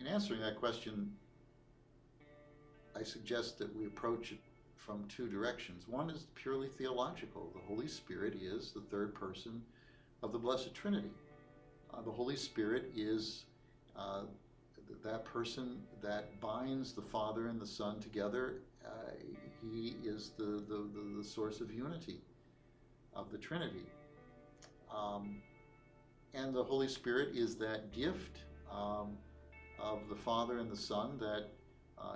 in answering that question, I suggest that we approach it from two directions. One is purely theological. The Holy Spirit is the third person of the Blessed Trinity. The Holy Spirit is that person that binds the Father and the Son together. He is the source of unity of the Trinity. And the Holy Spirit is that gift of the Father and the Son that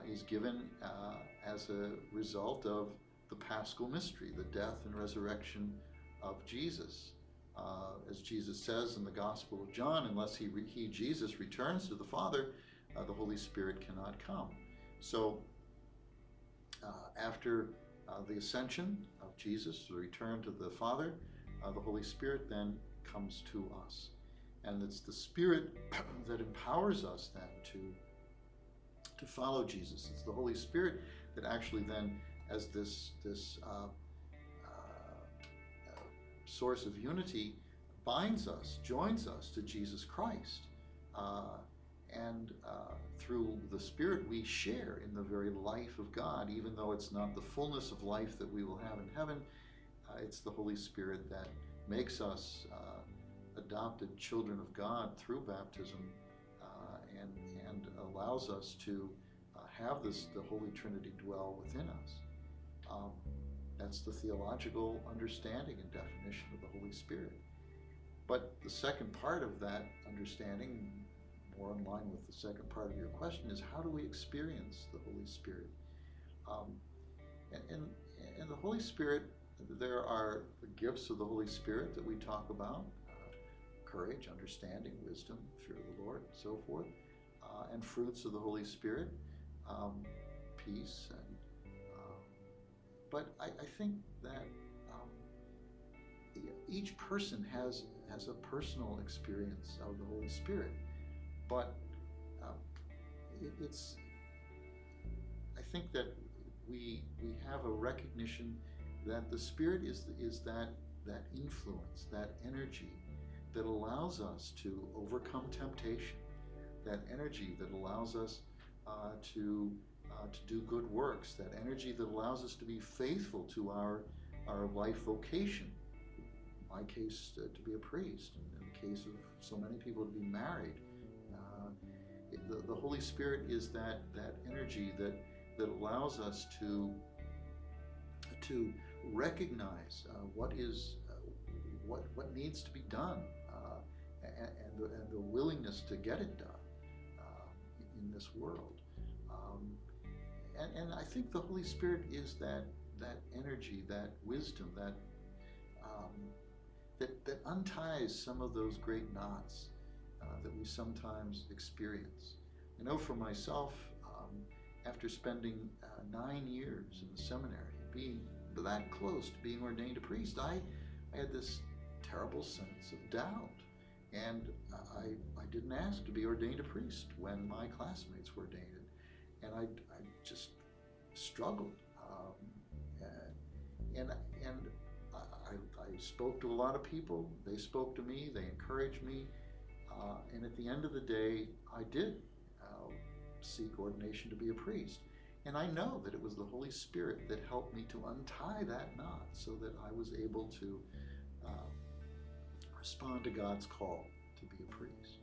is given as a result of the Paschal mystery, the death and resurrection of Jesus. As Jesus says in the Gospel of John, unless he Jesus, returns to the Father, the Holy Spirit cannot come. So after the ascension of Jesus, the return to the Father, the Holy Spirit then comes to us. And it's the Spirit that empowers us then to follow Jesus. It's the Holy Spirit that actually then, as this source of unity, binds us, joins us to Jesus Christ. And through the Spirit we share in the very life of God, even though it's not the fullness of life that we will have in heaven. It's the Holy Spirit that makes us adopted children of God through baptism, and allows us to have the Holy Trinity dwell within us. That's the theological understanding and definition of the Holy Spirit. But the second part of that understanding, more in line with the second part of your question, is how do we experience the Holy Spirit? And the Holy Spirit, there are the gifts of the Holy Spirit that we talk about: courage, understanding, wisdom, fear of the Lord, and so forth, and fruits of the Holy Spirit, peace. But I think that each person has a personal experience of the Holy Spirit. But I think that we have a recognition that the Spirit is that influence, that energy that allows us to overcome temptation, that energy that allows us to do good works, that energy that allows us to be faithful to our life vocation. In my case, to be a priest, and in the case of so many people, to be married. The Holy Spirit is that energy that allows us to recognize what needs to be done, and the willingness to get it done in this world. And I think the Holy Spirit is that energy, that wisdom, that unties some of those great knots that we sometimes experience. I know for myself, after spending 9 years in the seminary, being that close to being ordained a priest, I had this terrible sense of doubt. And I didn't ask to be ordained a priest when my classmates were ordained. And I just struggled. And I spoke to a lot of people. They spoke to me. They encouraged me. And at the end of the day, I did seek ordination to be a priest. And I know that it was the Holy Spirit that helped me to untie that knot so that I was able to respond to God's call to be a priest.